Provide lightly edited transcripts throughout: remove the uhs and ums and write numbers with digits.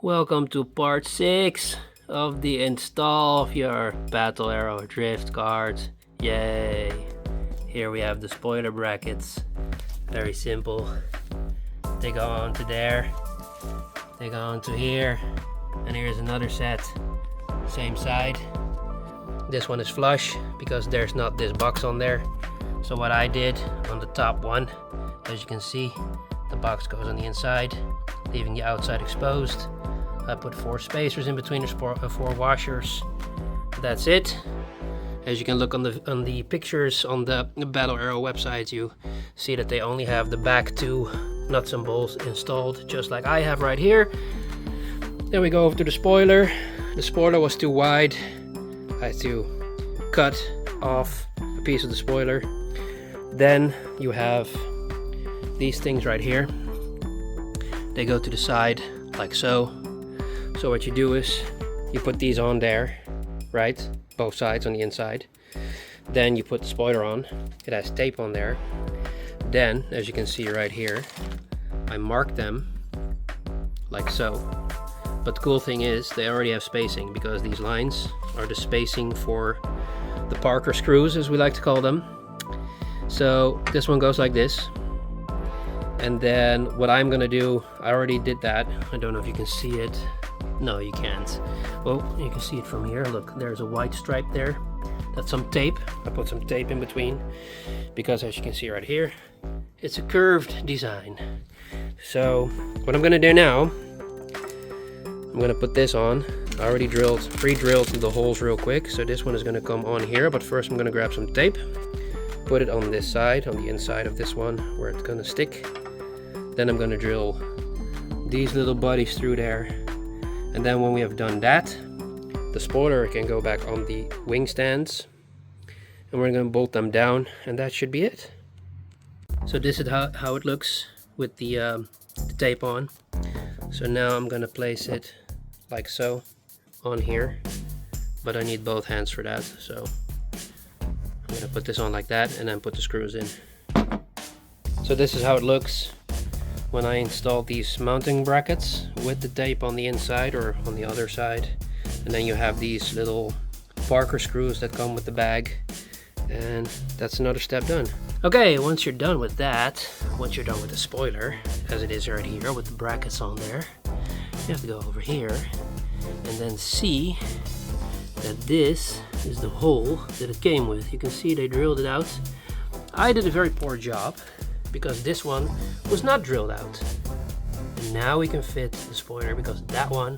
Welcome to part 6 of the install of your Battle Aero drift kart. Yay! Here we have the spoiler brackets. Very simple. They go onto there, they go onto here, and here's another set. Same side. This one is flush because there's not this box on there. So what I did on the top one, as you can see, the box goes on the inside, leaving the outside exposed. I put 4 spacers in between the 4 washers. That's it. As you can look on the pictures on the Battle Aero website, you see that they only have the back 2 nuts and bolts installed, just like I have right here. Then we go over to the spoiler. The spoiler was too wide. I had to cut off a piece of the spoiler. Then you have these things right here. They go to the side like so. So what you do is you put these on there, right? Both sides on the inside. Then you put the spoiler on. It has tape on there. Then, as you can see right here, I mark them like so. But the cool thing is they already have spacing because these lines are the spacing for the Parker screws, as we like to call them. So this one goes like this. And then what I'm gonna do, I already did that. I don't know if you can see it. No, you can't. Well, you can see it from here. Look, there's a white stripe there. That's some tape. I put some tape in between because, as you can see right here, it's a curved design. So what I'm gonna do now, I'm gonna put this on. I already pre-drilled the holes real quick. So this one is gonna come on here, but first I'm gonna grab some tape, put it on this side, on the inside of this one where it's gonna stick. Then I'm gonna drill these little buddies through there. And then when we have done that, the spoiler can go back on the wing stands. And we're going to bolt them down, and that should be it. So this is how it looks with the tape on. So now I'm going to place it like so on here. But I need both hands for that. So I'm going to put this on like that and then put the screws in. So this is how it looks when I install these mounting brackets with the tape on the inside or on the other side. And then you have these little Parker screws that come with the bag, and that's another step done. Okay, once you're done with that, once you're done with the spoiler, as it is right here with the brackets on there, you have to go over here and then see that this is the hole that it came with. You can see they drilled it out. I did a very poor job because this one was not drilled out. And now we can fit the spoiler because that one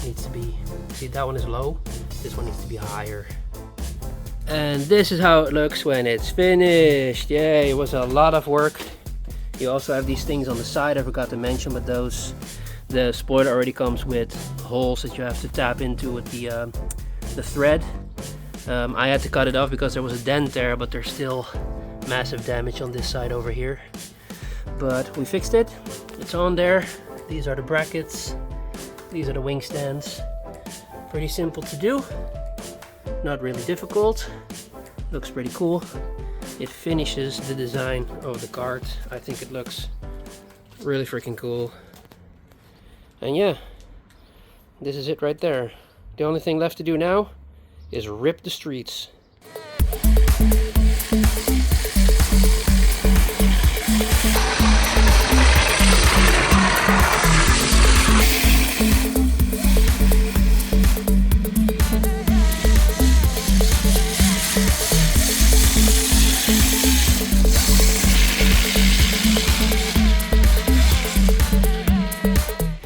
needs to be, see, that one is low, this one needs to be higher. And this is how it looks when it's finished. Yay, it was a lot of work. You also have these things on the side I forgot to mention, but those, the spoiler already comes with holes that you have to tap into with the thread. I had to cut it off because there was a dent there, but there's still massive damage on this side over here. But we fixed it. It's on there. These are the brackets. These are the wing stands. Pretty simple to do. Not really difficult. Looks pretty cool. It finishes the design of the kart. I think it looks really freaking cool. And yeah, this is it right there. The only thing left to do now is rip the streets.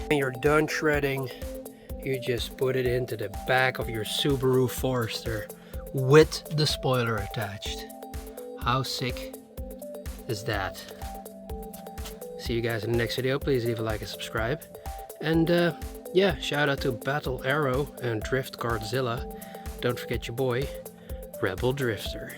When you're done shredding, you just put it into the back of your Subaru Forester with the spoiler attached. How sick is that? See you guys in the next video. Please leave a like and subscribe. And yeah, shout out to Battle Aero and Drift Kartzilla. Don't forget your boy, Rebel Drifter.